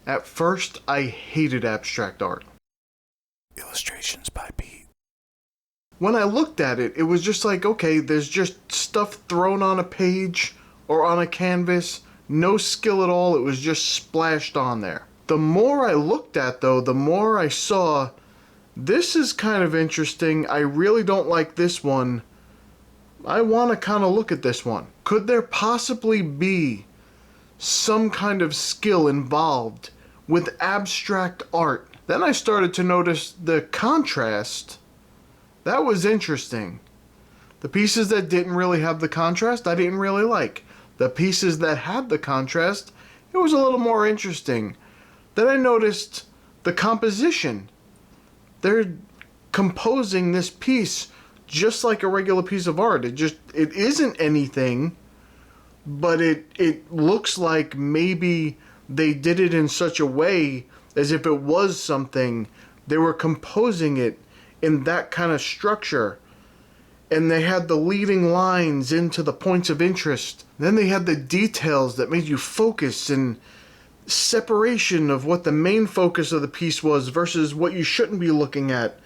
At first, I hated abstract art. Illustrations by Pete. When I looked at it, it was just like, okay, there's just stuff thrown on a page or on a canvas. No skill at all, it was just splashed on there. The more I looked at, though, the more I saw, this is kind of interesting. I really don't like this one. I want to kind of look at this one. Could there possibly be some kind of skill involved with abstract art? Then I started to notice the contrast. That was interesting. The pieces that didn't really have the contrast, I didn't really like. The pieces that had the contrast, it was a little more interesting. Then I noticed the composition. They're composing this piece just like a regular piece of art. It isn't anything, but it looks like maybe they did it in such a way as if it was something. They were composing it in that kind of structure. And they had the leading lines into the points of interest. Then they had the details that made you focus and separation of what the main focus of the piece was versus what you shouldn't be looking at.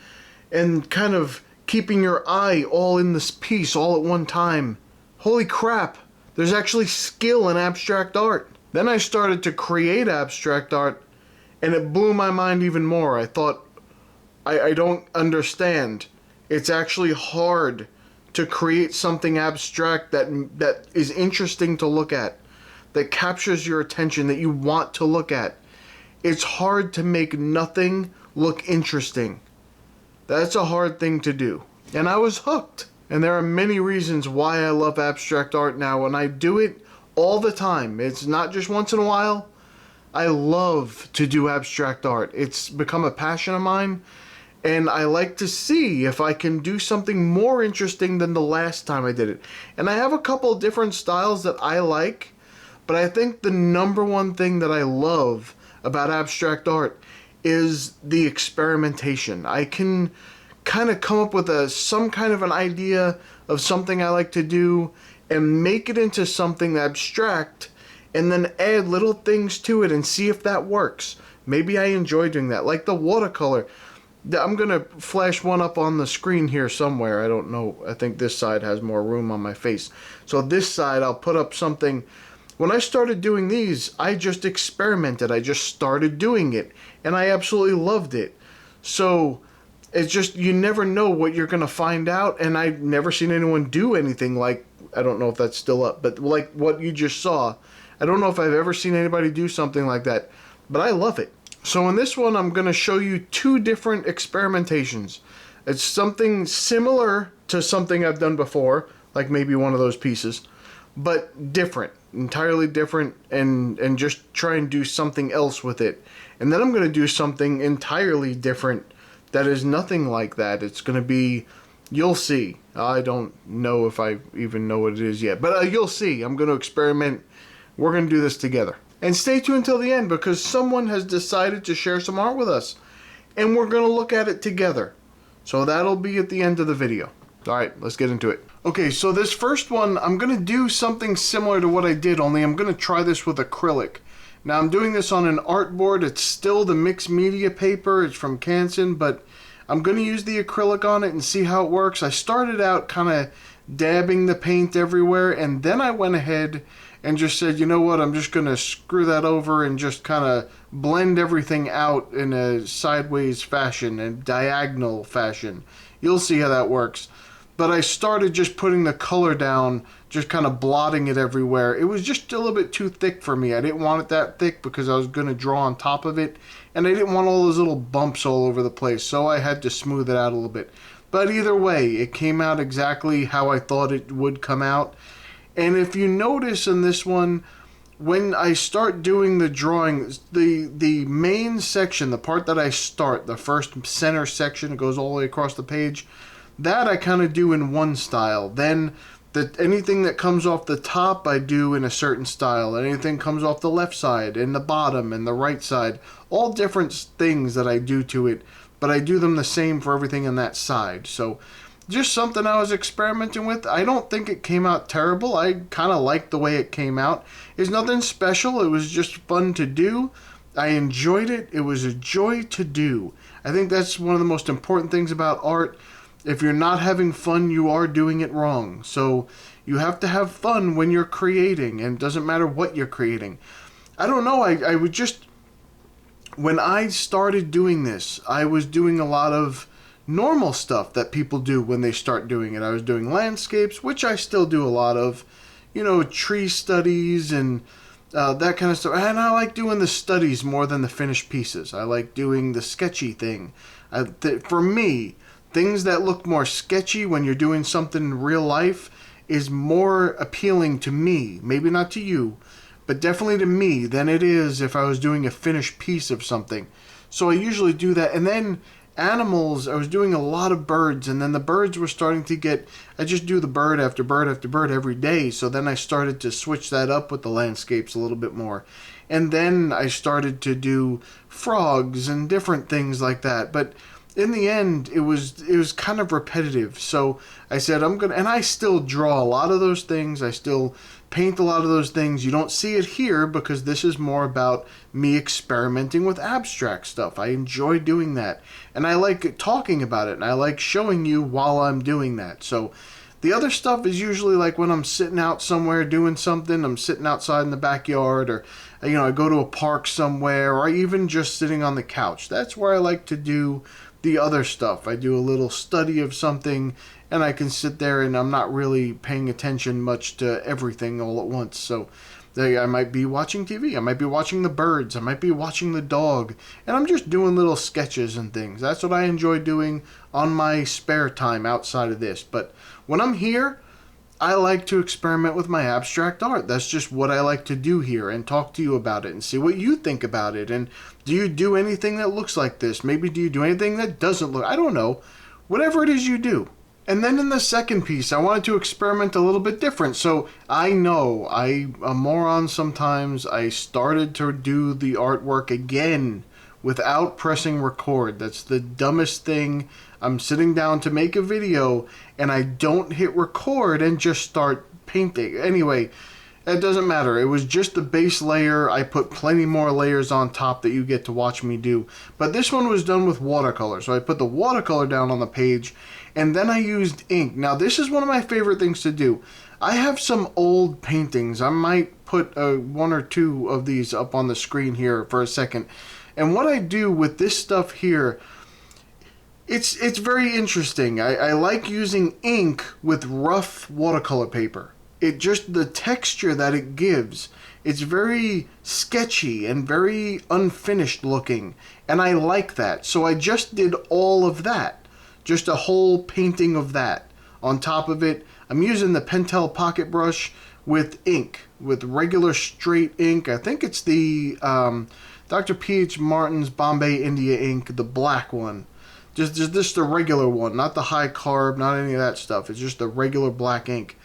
And kind of keeping your eye all in this piece all at one time. Holy crap, there's actually skill in abstract art. Then I started to create abstract art and it blew my mind even more. I thought, I don't understand. It's actually hard to create something abstract that is interesting to look at, that captures your attention, that you want to look at. It's hard to make nothing look interesting. That's a hard thing to do. And I was hooked. And there are many reasons why I love abstract art now, and I do it all the time. It's not just once in a while. I love to do abstract art. It's become a passion of mine. And I like to see if I can do something more interesting than the last time I did it. And I have a couple of different styles that I like, but I think the number one thing that I love about abstract art is the experimentation. I can kind of come up with some kind of an idea of something I like to do and make it into something abstract and then add little things to it and see if that works. Maybe I enjoy doing that, like the watercolor. I'm going to flash one up on the screen here somewhere. I don't know. I think this side has more room on my face. So this side, I'll put up something. When I started doing these, I just experimented. I just started doing it. And I absolutely loved it. So it's just, you never know what you're going to find out. And I've never seen anyone do anything like, I don't know if that's still up, but like what you just saw. I don't know if I've ever seen anybody do something like that. But I love it. So in this one, I'm going to show you two different experimentations. It's something similar to something I've done before, like maybe one of those pieces, but different, entirely different, and just try and do something else with it. And then I'm going to do something entirely different that is nothing like that. It's going to be, you'll see. I don't know if I even know what it is yet, but you'll see. I'm going to experiment. We're going to do this together. And stay tuned until the end because someone has decided to share some art with us. And we're going to look at it together. So that'll be at the end of the video. Alright, let's get into it. Okay, so this first one, I'm going to do something similar to what I did, only I'm going to try this with acrylic. Now I'm doing this on an artboard. It's still the mixed media paper. It's from Canson, but I'm going to use the acrylic on it and see how it works. I started out kind of dabbing the paint everywhere, and then I went ahead and just said, you know what, I'm just going to screw that over and just kind of blend everything out in a sideways fashion, a diagonal fashion. You'll see how that works. But I started just putting the color down, just kind of blotting it everywhere. It was just a little bit too thick for me. I didn't want it that thick because I was going to draw on top of it, and I didn't want all those little bumps all over the place, so I had to smooth it out a little bit. But either way, it came out exactly how I thought it would come out. And if you notice in this one, when I start doing the drawing, the main section, the part that I start, the first center section, it goes all the way across the page, that I kind of do in one style. Then anything that comes off the top, I do in a certain style. Anything comes off the left side, and the bottom, and the right side. All different things that I do to it, but I do them the same for everything on that side. So just something I was experimenting with. I don't think it came out terrible. I kind of liked the way it came out. It's nothing special. It was just fun to do. I enjoyed it. It was a joy to do. I think that's one of the most important things about art. If you're not having fun, you are doing it wrong. So you have to have fun when you're creating, and it doesn't matter what you're creating. I don't know. I would just, when I started doing this, I was doing a lot of normal stuff that people do when they start doing it. I was doing landscapes, which I still do a lot of, tree studies and that kind of stuff. And I like doing the studies more than the finished pieces. I like doing the sketchy thing. For me, things that look more sketchy when you're doing something in real life is more appealing to me. Maybe not to you, but definitely to me than it is if I was doing a finished piece of something. So I usually do that. And then animals, I was doing a lot of birds, and then the birds were starting to get, I just do the bird after bird after bird every day. So then I started to switch that up with the landscapes a little bit more. And then I started to do frogs and different things like that. But in the end, it was kind of repetitive. So I said and I still draw a lot of those things. I still paint a lot of those things. You don't see it here because this is more about me experimenting with abstract stuff. I enjoy doing that, and I like talking about it, and I like showing you while I'm doing that. So the other stuff is usually like when I'm sitting out somewhere doing something. I'm sitting outside in the backyard, or I go to a park somewhere, or even just sitting on the couch. That's where I like to do the other stuff. I do a little study of something, and I can sit there and I'm not really paying attention much to everything all at once. So I might be watching TV, I might be watching the birds, I might be watching the dog, and I'm just doing little sketches and things. That's what I enjoy doing on my spare time outside of this. But when I'm here, I like to experiment with my abstract art. That's just what I like to do here, and talk to you about it and see what you think about it. And do you do anything that looks like this? Maybe do you do anything that doesn't look? I don't know. Whatever it is you do. And then in the second piece, I wanted to experiment a little bit different. So I know I'm a moron sometimes. I started to do the artwork again without pressing record. That's the dumbest thing. I'm sitting down to make a video and I don't hit record and just start painting. Anyway, it doesn't matter. It was just the base layer. I put plenty more layers on top that you get to watch me do. But this one was done with watercolor. So I put the watercolor down on the page, and then I used ink. Now this is one of my favorite things to do. I have some old paintings. I might put one or two of these up on the screen here for a second. And what I do with this stuff here, it's very interesting. I like using ink with rough watercolor paper. It just, the texture that it gives, it's very sketchy and very unfinished looking, and I like that. So I just did all of that, just a whole painting of that. On top of it, I'm using the Pentel pocket brush with ink, with regular straight ink. I think it's the Dr. P.H. Martin's Bombay India ink, the black one. Just the regular one, not the high carb, not any of that stuff. It's just the regular black ink.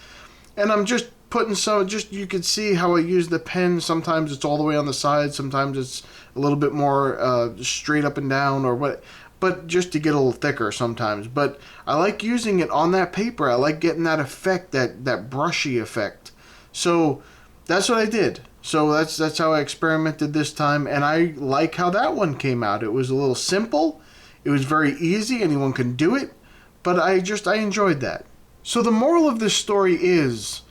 And I'm just putting some, you can see how I use the pen. Sometimes it's all the way on the side, sometimes it's a little bit more straight up and down, or what, but just to get a little thicker sometimes. But I like using it on that paper. I like getting that effect, that brushy effect. So that's what I did. So that's how I experimented this time, and I like how that one came out. It was a little simple. It was very easy. Anyone can do it, but I enjoyed that. So the moral of this story is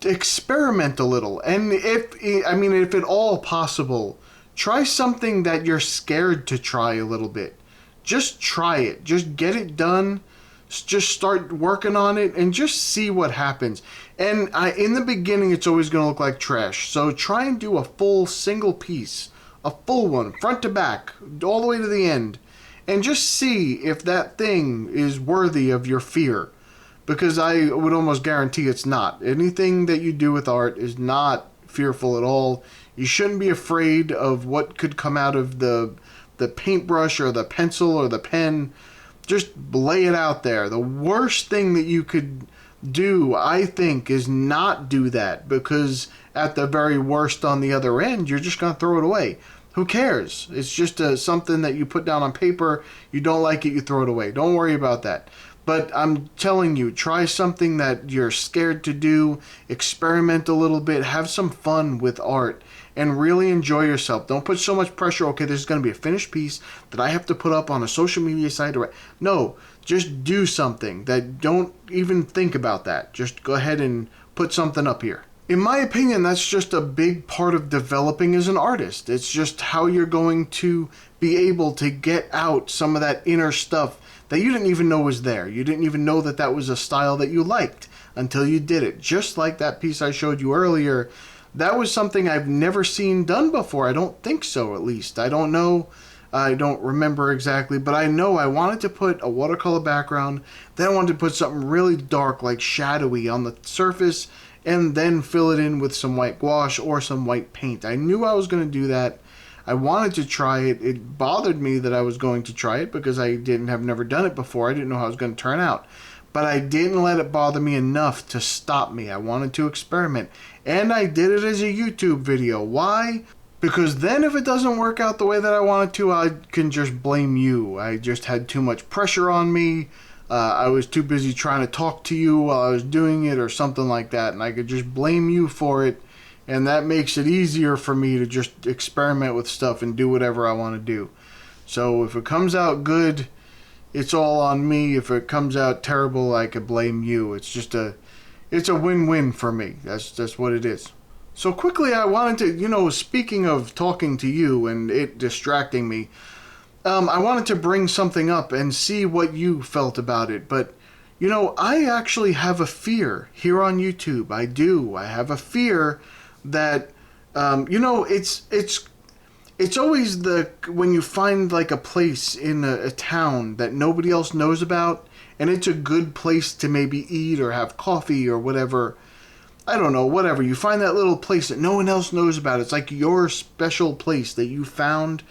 experiment a little, and if at all possible, try something that you're scared to try a little bit. Just try it. Just get it done. Just start working on it and just see what happens. And in the beginning, it's always going to look like trash. So try and do a full single piece, a full one, front to back, all the way to the end, and just see if that thing is worthy of your fear. Because I would almost guarantee it's not. Anything that you do with art is not fearful at all. You shouldn't be afraid of what could come out of the paintbrush or the pencil or the pen. Just lay it out there. The worst thing that you could do, I think, is not do that, because at the very worst on the other end, you're just going to throw it away. Who cares? It's just something that you put down on paper. You don't like it, you throw it away. Don't worry about that. But I'm telling you, try something that you're scared to do, experiment a little bit, have some fun with art, and really enjoy yourself. Don't put so much pressure, okay, this is going to be a finished piece that I have to put up on a social media site. No, just do something. That don't even think about that. Just go ahead and put something up here. In my opinion, that's just a big part of developing as an artist. It's just how you're going to be able to get out some of that inner stuff that you didn't even know was there. You didn't even know that that was a style that you liked until you did it. Just like that piece I showed you earlier, that was something I've never seen done before. I don't think so, at least. I don't know. I don't remember exactly, but I know I wanted to put a watercolor background, then I wanted to put something really dark, like shadowy on the surface, and then fill it in with some white gouache or some white paint. I knew I was going to do that. I wanted to try it. It bothered me that I was going to try it because I have never done it before. I didn't know how it was going to turn out. But I didn't let it bother me enough to stop me. I wanted to experiment. And I did it as a YouTube video. Why? Because then if it doesn't work out the way that I wanted to, I can just blame you. I just had too much pressure on me. I was too busy trying to talk to you while I was doing it or something like that. And I could just blame you for it. And that makes it easier for me to just experiment with stuff and do whatever I want to do. So if it comes out good, it's all on me. If it comes out terrible, I could blame you. It's a win-win for me. That's what it is. So quickly, I wanted to, speaking of talking to you and it distracting me, I wanted to bring something up and see what you felt about it. But, I actually have a fear here on YouTube. I do. I have a fear that, it's always when you find like a place in a town that nobody else knows about, and it's a good place to maybe eat or have coffee or whatever. I don't know, whatever. You find that little place that no one else knows about. It's like your special place that you found.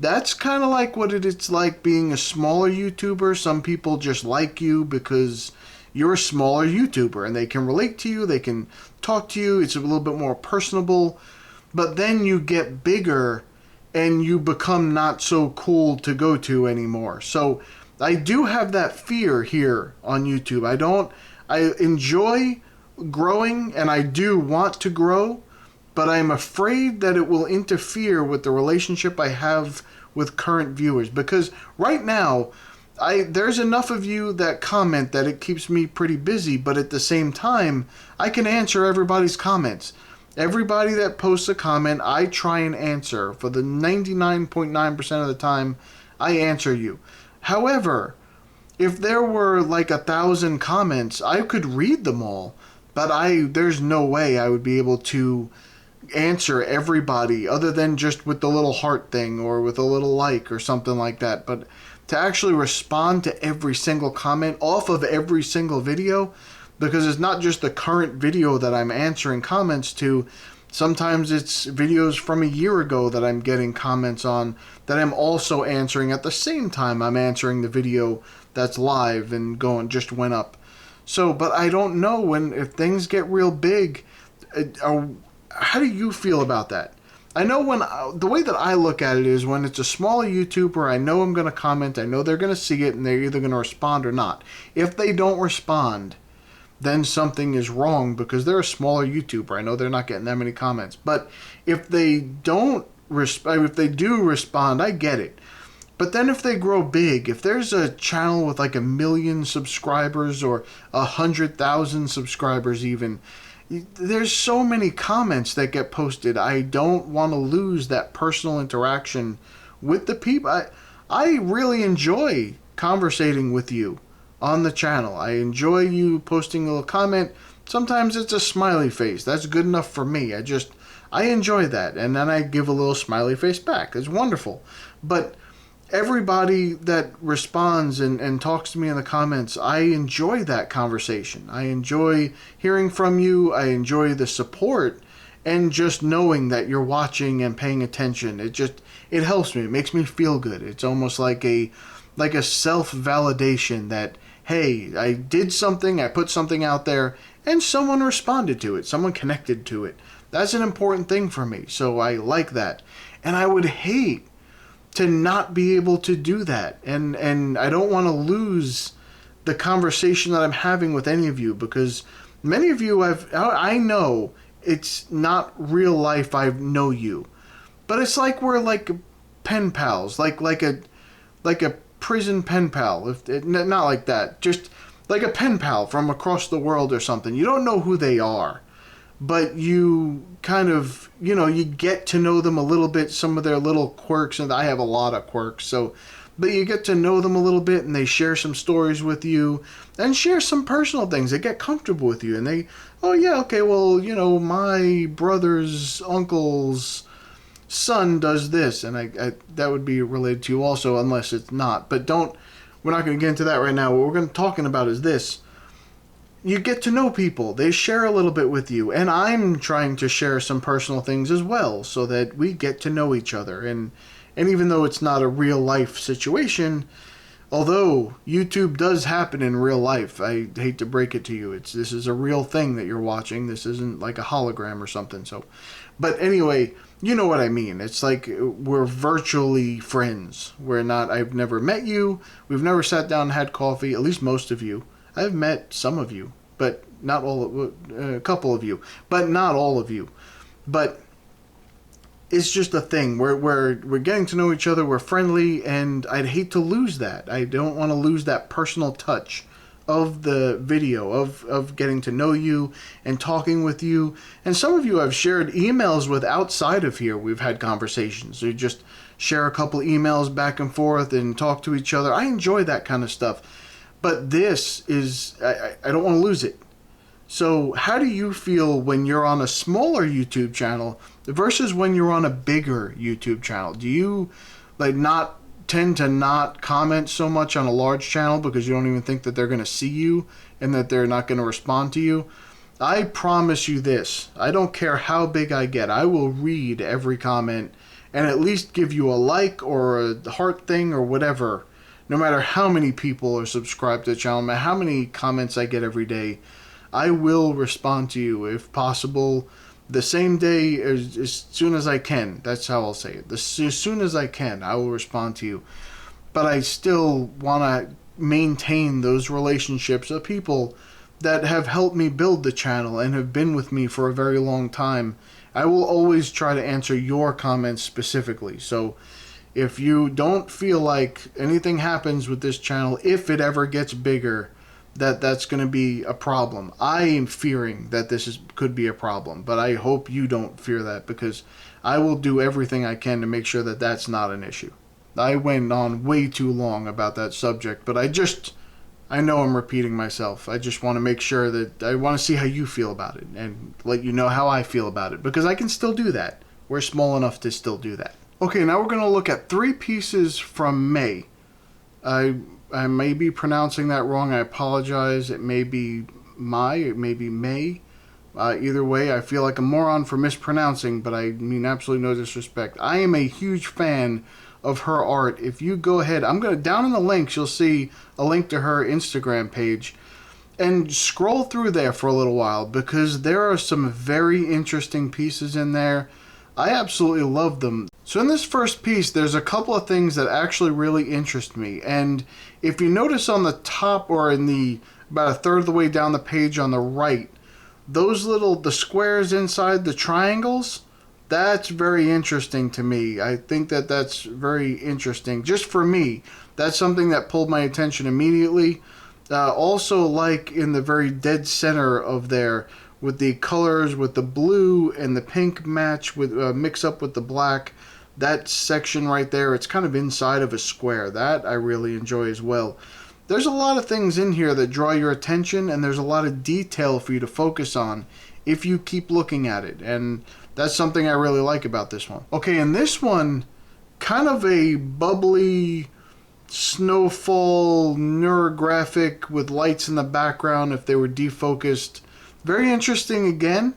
That's kind of like what it's like being a smaller YouTuber. Some people just like you because you're a smaller YouTuber and they can relate to you, they can talk to you, it's a little bit more personable. But then you get bigger and you become not so cool to go to anymore. So I do have that fear here on YouTube. I enjoy growing and I do want to grow, but I'm afraid that it will interfere with the relationship I have with current viewers. Because right now, there's enough of you that comment that it keeps me pretty busy, but at the same time, I can answer everybody's comments. Everybody that posts a comment, I try and answer. For the 99.9% of the time, I answer you. However, if there were like 1,000 comments, I could read them all, but there's no way I would be able to answer everybody other than just with the little heart thing or with a little like or something like that. But to actually respond to every single comment off of every single video, because it's not just the current video that I'm answering comments to. Sometimes it's videos from a year ago that I'm getting comments on that I'm also answering at the same time I'm answering the video that's live and just went up. So, but I don't know if things get real big, how do you feel about that? I know the way that I look at it is when it's a smaller YouTuber, I know I'm going to comment, I know they're going to see it, and they're either going to respond or not. If they don't respond, then something is wrong because they're a smaller YouTuber. I know they're not getting that many comments. But if they do respond, I get it. But then if they grow big, if there's a channel with like 1 million subscribers or 100,000 subscribers even, there's so many comments that get posted. I don't want to lose that personal interaction with the people. I really enjoy conversating with you on the channel. I enjoy you posting a little comment. Sometimes it's a smiley face. That's good enough for me. I enjoy that. And then I give a little smiley face back. It's wonderful. But everybody that responds and talks to me in the comments, I enjoy that conversation. I enjoy hearing from you. I enjoy the support and just knowing that you're watching and paying attention. It helps me. It makes me feel good. It's almost like a self-validation that, hey, I did something, I put something out there, and someone responded to it. Someone connected to it. That's an important thing for me. So I like that. And I would hate to not be able to do that. And I don't want to lose the conversation that I'm having with any of you, because many of you I know it's not real life. I know you, but it's like we're like pen pals, like a prison pen pal. If it, not like that, just like a pen pal from across the world or something. You don't know who they are, but you kind of, you get to know them a little bit, some of their little quirks, and I have a lot of quirks, so, but you get to know them a little bit, and they share some stories with you, and share some personal things. They get comfortable with you, and they, oh yeah, okay, well, my brother's uncle's son does this, and I that would be related to you also, unless it's not, but we're not going to get into that right now. What we're going to talking about is this. You get to know people. They share a little bit with you, and I'm trying to share some personal things as well, so that we get to know each other. And even though it's not a real life situation, although YouTube does happen in real life, I hate to break it to you, this is a real thing that you're watching. This isn't like a hologram or something. So, but anyway, you know what I mean. It's like we're virtually friends. I've never met you. We've never sat down and had coffee. At least most of you. I've met some of you, but not all. A couple of you, but not all of you. But it's just a thing. We're getting to know each other. We're friendly, and I'd hate to lose that. I don't want to lose that personal touch of the video, of getting to know you and talking with you. And some of you I've shared emails with outside of here. We've had conversations. We just share a couple emails back and forth and talk to each other. I enjoy that kind of stuff. But this is, I don't want to lose it. So how do you feel when you're on a smaller YouTube channel versus when you're on a bigger YouTube channel? Do you tend to not comment so much on a large channel because you don't even think that they're going to see you and that they're not going to respond to you? I promise you this. I don't care how big I get. I will read every comment and at least give you a like or a heart thing or whatever. No matter how many people are subscribed to the channel, no matter how many comments I get every day, I will respond to you if possible the same day, as soon as I can. That's how I'll say it. As soon as I can, I will respond to you. But I still want to maintain those relationships of people that have helped me build the channel and have been with me for a very long time. I will always try to answer your comments specifically. So if you don't feel like anything happens with this channel, if it ever gets bigger, that's going to be a problem. I am fearing that could be a problem, but I hope you don't fear that, because I will do everything I can to make sure that that's not an issue. I went on way too long about that subject, but I know I'm repeating myself. I just want to make sure that I want to see how you feel about it and let you know how I feel about it, because I can still do that. We're small enough to still do that. Okay, now we're going to look at 3 pieces from May. I may be pronouncing that wrong. I apologize. It may be it may be May. Either way, I feel like a moron for mispronouncing, but I mean absolutely no disrespect. I am a huge fan of her art. If you go ahead, down in the links, you'll see a link to her Instagram page. And scroll through there for a little while, because there are some very interesting pieces in there. I absolutely love them. So in this first piece, there's a couple of things that actually really interest me. And if you notice on the top, or in about a third of the way down the page on the right, the squares inside the triangles, that's very interesting to me. I think that's very interesting. Just for me, that's something that pulled my attention immediately. Also, like in the very dead center of there, with the colors, with the blue and the pink match, with mix up with the black, that section right there, it's kind of inside of a square. That I really enjoy as well. There's a lot of things in here that draw your attention, and there's a lot of detail for you to focus on if you keep looking at it, and that's something I really like about this one. Okay, and this one, kind of a bubbly snowfall neurographic with lights in the background if they were defocused. Very interesting again.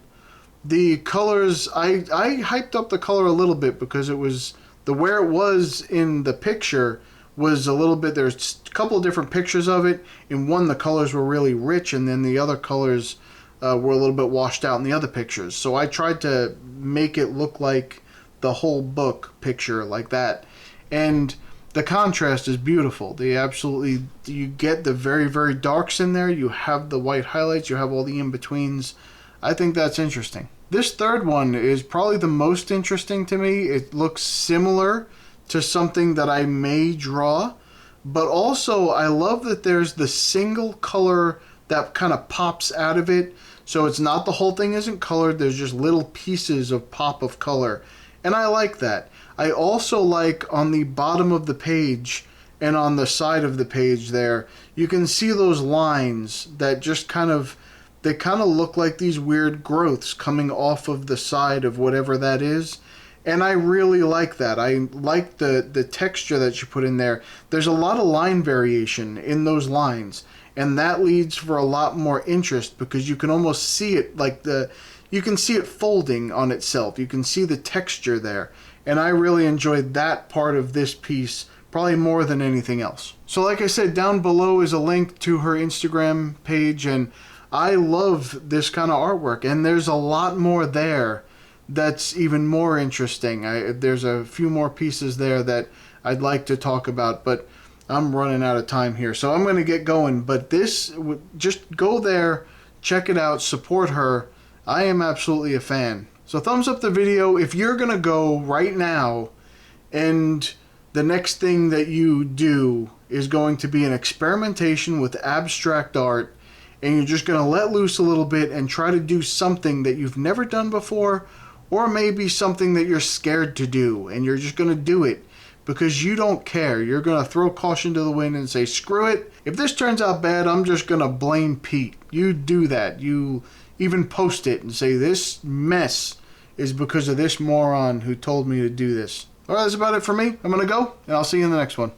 The colors, I hyped up the color a little bit, because it was where it was in the picture was a little bit, there's a couple of different pictures of it. In one, the colors were really rich, and then the other colors were a little bit washed out in the other pictures. So I tried to make it look like the whole book picture like that. And the contrast is beautiful. You get the very, very darks in there. You have the white highlights. You have all the in-betweens. I think that's interesting. This third one is probably the most interesting to me. It looks similar to something that I may draw, but also I love that there's the single color that kind of pops out of it. So it's not the whole thing isn't colored, there's just little pieces of pop of color. And I like that. I also like on the bottom of the page and on the side of the page there, you can see those lines that just they kind of look like these weird growths coming off of the side of whatever that is. And I really like that. I like the texture that you put in there. There's a lot of line variation in those lines. And that leads for a lot more interest because you can almost see it you can see it folding on itself. You can see the texture there. And I really enjoyed that part of this piece probably more than anything else. So like I said, down below is a link to her Instagram page, and I love this kind of artwork, and there's a lot more there that's even more interesting. There's a few more pieces there that I'd like to talk about, but I'm running out of time here, so I'm going to get going. But this, just go there, check it out, support her. I am absolutely a fan. So thumbs up the video if you're going to go right now and the next thing that you do is going to be an experimentation with abstract art, and you're just going to let loose a little bit and try to do something that you've never done before, or maybe something that you're scared to do, and you're just going to do it because you don't care. You're going to throw caution to the wind and say, screw it. If this turns out bad, I'm just going to blame Pete. You do that. You even post it and say, this mess is because of this moron who told me to do this. All right, that's about it for me. I'm going to go, and I'll see you in the next one.